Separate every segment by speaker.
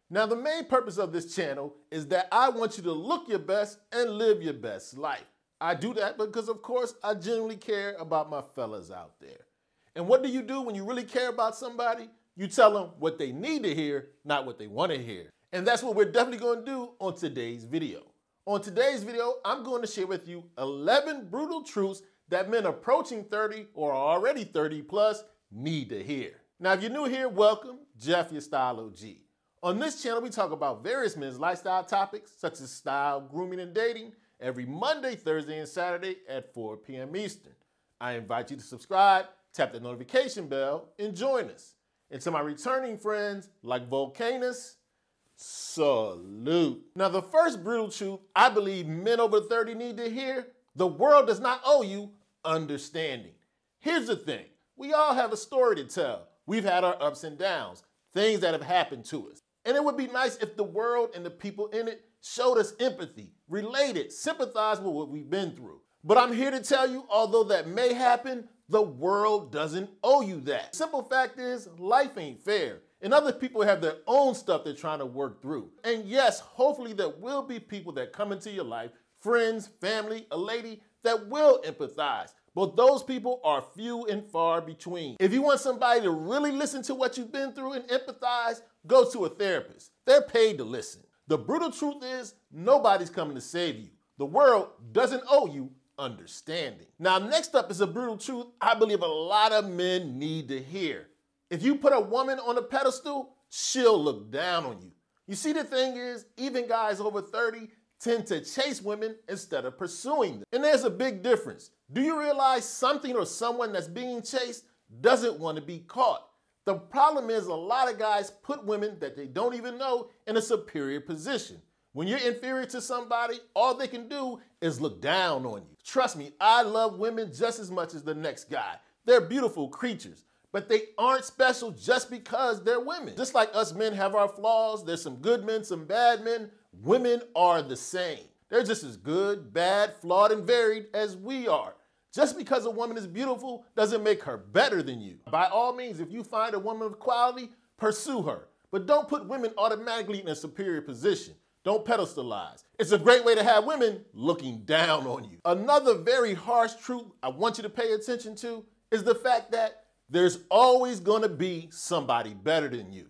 Speaker 1: Now, the main purpose of this channel is that I want you to look your best and live your best life. I do that because, of course, I genuinely care about my fellas out there. And what do you do when you really care about somebody? You tell them what they need to hear, not what they want to hear. And that's what we're definitely going to do on today's video. On today's video, I'm going to share with you 11 brutal truths that men approaching 30 or already 30 plus need to hear. Now, if you're new here, welcome. Jeff, your Style O.G. On this channel, we talk about various men's lifestyle topics such as style, grooming, and dating every Monday, Thursday, and Saturday at 4 p.m. Eastern. I invite you to subscribe, tap the notification bell, and join us. And to my returning friends like Volcanus, salute. Now, the first brutal truth I believe men over 30 need to hear: the world does not owe you understanding. Here's the thing. We all have a story to tell. We've had our ups and downs, things that have happened to us. And it would be nice if the world and the people in it showed us empathy, related, sympathized with what we've been through. But I'm here to tell you, although that may happen, the world doesn't owe you that. Simple fact is, life ain't fair. And other people have their own stuff they're trying to work through. And yes, hopefully there will be people that come into your life, friends, family, a lady, that will empathize. But those people are few and far between. If you want somebody to really listen to what you've been through and empathize, go to a therapist. They're paid to listen. The brutal truth is, nobody's coming to save you. The world doesn't owe you understanding. Now, next up is a brutal truth I believe a lot of men need to hear. If you put a woman on a pedestal, she'll look down on you. You see, the thing is, even guys over 30 tend to chase women instead of pursuing them. And there's a big difference. Do you realize something or someone that's being chased doesn't want to be caught? The problem is a lot of guys put women that they don't even know in a superior position. When you're inferior to somebody, all they can do is look down on you. Trust me, I love women just as much as the next guy. They're beautiful creatures, but they aren't special just because they're women. Just like us men have our flaws, there's some good men, some bad men, women are the same. They're just as good, bad, flawed, and varied as we are. Just because a woman is beautiful doesn't make her better than you. By all means, if you find a woman of quality, pursue her. But don't put women automatically in a superior position. Don't pedestalize. It's a great way to have women looking down on you. Another very harsh truth I want you to pay attention to is the fact that there's always going to be somebody better than you.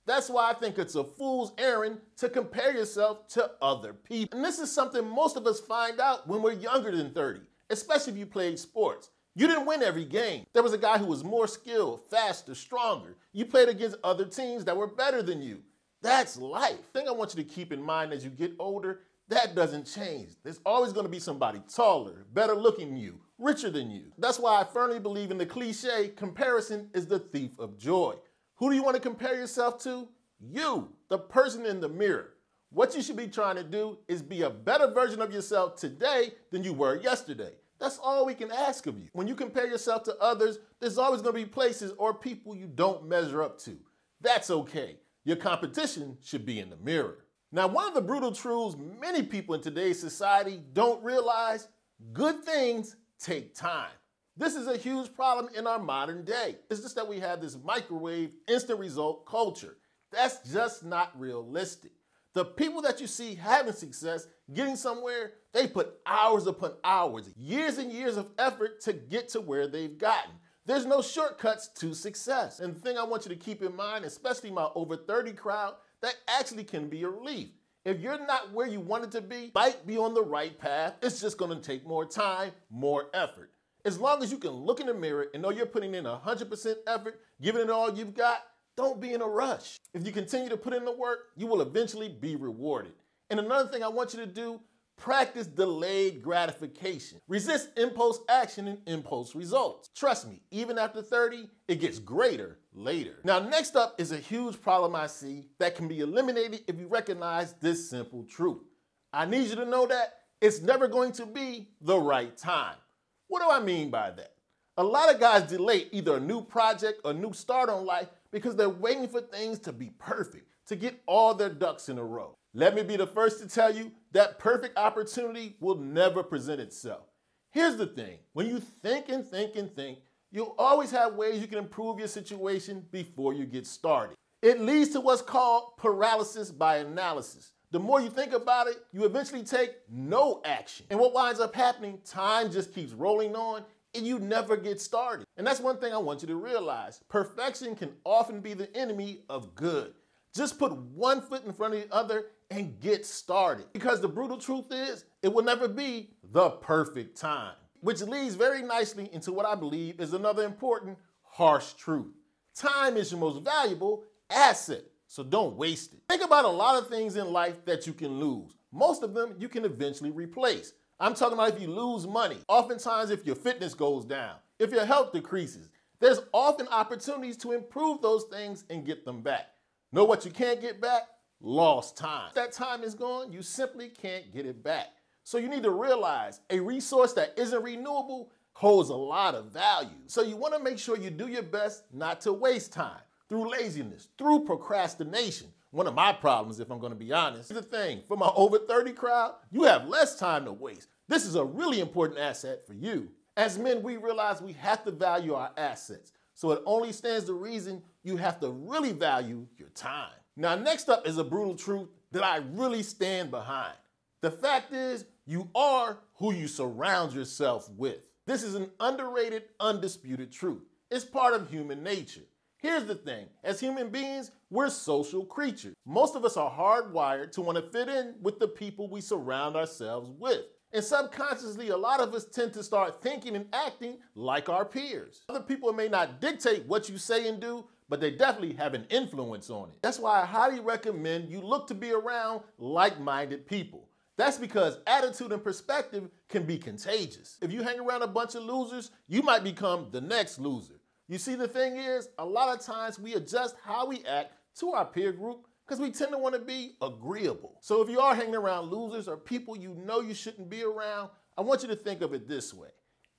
Speaker 1: That's why I think it's a fool's errand to compare yourself to other people. And this is something most of us find out when we're younger than 30, especially if you played sports. You didn't win every game. There was a guy who was more skilled, faster, stronger. You played against other teams that were better than you. That's life. The thing I want you to keep in mind as you get older, that doesn't change. There's always going to be somebody taller, better looking than you, richer than you. That's why I firmly believe in the cliche, comparison is the thief of joy. Who do you want to compare yourself to? You, the person in the mirror. What you should be trying to do is be a better version of yourself today than you were yesterday. That's all we can ask of you. When you compare yourself to others, there's always going to be places or people you don't measure up to. That's okay. Your competition should be in the mirror. Now, one of the brutal truths many people in today's society don't realize: good things take time. This is a huge problem in our modern day. It's just that we have this microwave, instant result culture. That's just not realistic. The people that you see having success, getting somewhere, they put hours upon hours, years and years of effort to get to where they've gotten. There's no shortcuts to success. And the thing I want you to keep in mind, especially my over 30 crowd, that actually can be a relief. If you're not where you wanted to be, might be on the right path. It's just going to take more time, more effort. As long as you can look in the mirror and know you're putting in 100% effort, giving it all you've got, don't be in a rush. If you continue to put in the work, you will eventually be rewarded. And another thing I want you to do, practice delayed gratification. Resist impulse action and impulse results. Trust me, even after 30, it gets greater later. Now, next up is a huge problem I see that can be eliminated if you recognize this simple truth. I need you to know that it's never going to be the right time. What do I mean by that? A lot of guys delay either a new project or new start on life because they're waiting for things to be perfect, to get all their ducks in a row. Let me be the first to tell you that perfect opportunity will never present itself. Here's the thing, when you think and think and think, you'll always have ways you can improve your situation before you get started. It leads to what's called paralysis by analysis. The more you think about it, you eventually take no action. And what winds up happening, time just keeps rolling on and you never get started. And that's one thing I want you to realize. Perfection can often be the enemy of good. Just put one foot in front of the other and get started. Because the brutal truth is, it will never be the perfect time. Which leads very nicely into what I believe is another important, harsh truth. Time is your most valuable asset, so don't waste it. Think about a lot of things in life that you can lose. Most of them you can eventually replace. I'm talking about if you lose money, oftentimes if your fitness goes down, if your health decreases, there's often opportunities to improve those things and get them back. Know what you can't get back? Lost time. If that time is gone, you simply can't get it back. So you need to realize a resource that isn't renewable holds a lot of value. So you want to make sure you do your best not to waste time through laziness, through procrastination. One of my problems, if I'm going to be honest. Here's the thing, for my over 30 crowd, you have less time to waste. This is a really important asset for you. As men, we realize we have to value our assets. So it only stands to reason you have to really value your time. Now, next up is a brutal truth that I really stand behind. The fact is, you are who you surround yourself with. This is an underrated, undisputed truth. It's part of human nature. Here's the thing, as human beings, we're social creatures. Most of us are hardwired to want to fit in with the people we surround ourselves with. And subconsciously, a lot of us tend to start thinking and acting like our peers. Other people may not dictate what you say and do, but they definitely have an influence on it. That's why I highly recommend you look to be around like-minded people. That's because attitude and perspective can be contagious. If you hang around a bunch of losers, you might become the next loser. You see, the thing is, a lot of times we adjust how we act to our peer group because we tend to want to be agreeable. So if you are hanging around losers or people you know you shouldn't be around, I want you to think of it this way.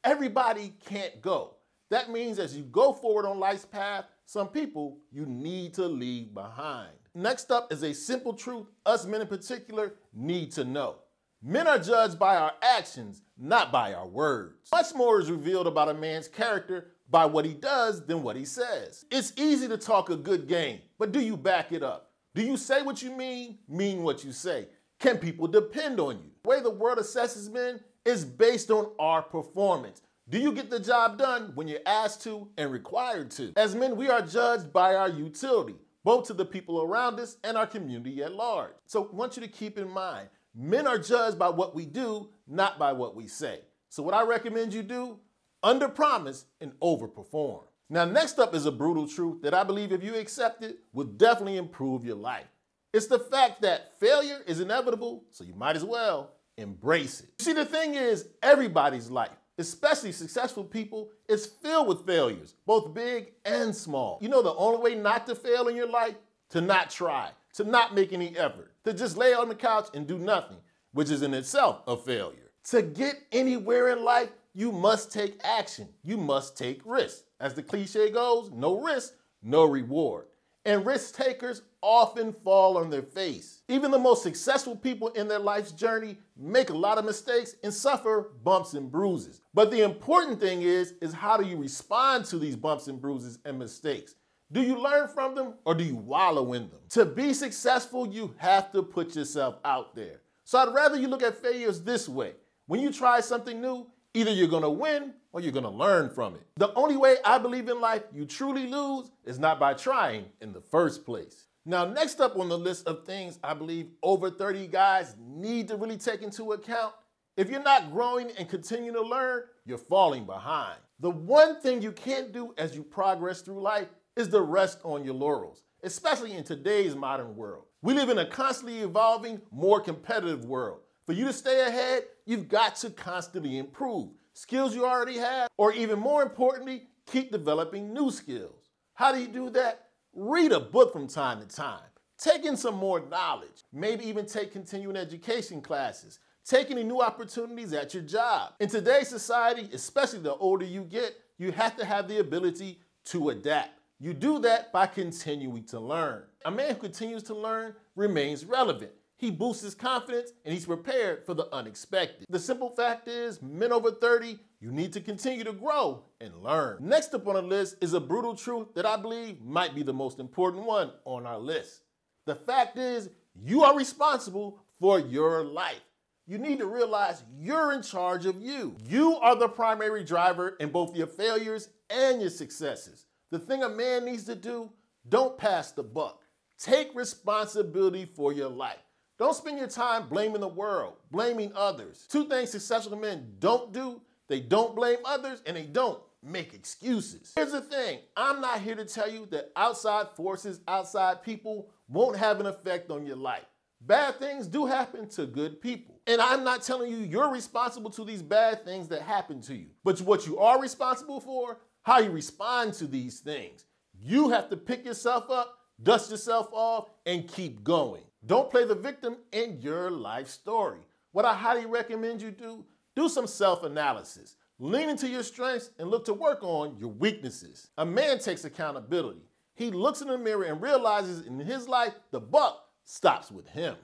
Speaker 1: Everybody can't go. That means as you go forward on life's path, some people you need to leave behind. Next up is a simple truth us men in particular need to know. Men are judged by our actions, not by our words. Much more is revealed about a man's character by what he does than what he says. It's easy to talk a good game, but do you back it up? Do you say what you mean what you say? Can people depend on you? The way the world assesses men is based on our performance. Do you get the job done when you're asked to and required to? As men, we are judged by our utility, both to the people around us and our community at large. So I want you to keep in mind, men are judged by what we do, not by what we say. So what I recommend you do, underpromise and overperform. Now, next up is a brutal truth that I believe if you accept it, will definitely improve your life. It's the fact that failure is inevitable, so you might as well embrace it. See, the thing is, everybody's life, especially successful people, is filled with failures, both big and small. You know the only way not to fail in your life? To not try, to not make any effort, to just lay on the couch and do nothing, which is in itself a failure. To get anywhere in life, you must take action. You must take risks. As the cliche goes, no risk, no reward. And risk takers often fall on their face. Even the most successful people in their life's journey make a lot of mistakes and suffer bumps and bruises. But the important thing is how do you respond to these bumps and bruises and mistakes? Do you learn from them or do you wallow in them? To be successful, you have to put yourself out there. So I'd rather you look at failures this way. When you try something new, either you're gonna win or you're gonna learn from it. The only way I believe in life you truly lose is not by trying in the first place. Now, next up on the list of things I believe over 30 guys need to really take into account, if you're not growing and continuing to learn, you're falling behind. The one thing you can't do as you progress through life is to rest on your laurels, especially in today's modern world. We live in a constantly evolving, more competitive world. For you to stay ahead, you've got to constantly improve skills you already have, or even more importantly, keep developing new skills. How do you do that? Read a book from time to time. Take in some more knowledge. Maybe even take continuing education classes. Take any new opportunities at your job. In today's society, especially the older you get, you have to have the ability to adapt. You do that by continuing to learn. A man who continues to learn remains relevant. He boosts his confidence and he's prepared for the unexpected. The simple fact is, men over 30, you need to continue to grow and learn. Next up on the list is a brutal truth that I believe might be the most important one on our list. The fact is, you are responsible for your life. You need to realize you're in charge of you. You are the primary driver in both your failures and your successes. The thing a man needs to do, don't pass the buck. Take responsibility for your life. Don't spend your time blaming the world, blaming others. Two things successful men don't do: they don't blame others and they don't make excuses. Here's the thing, I'm not here to tell you that outside forces, outside people won't have an effect on your life. Bad things do happen to good people. And I'm not telling you you're responsible to these bad things that happen to you. But what you are responsible for, how you respond to these things. You have to pick yourself up, dust yourself off, and keep going. Don't play the victim in your life story. What I highly recommend you do some self-analysis. Lean into your strengths and look to work on your weaknesses. A man takes accountability. He looks in the mirror and realizes in his life, the buck stops with him.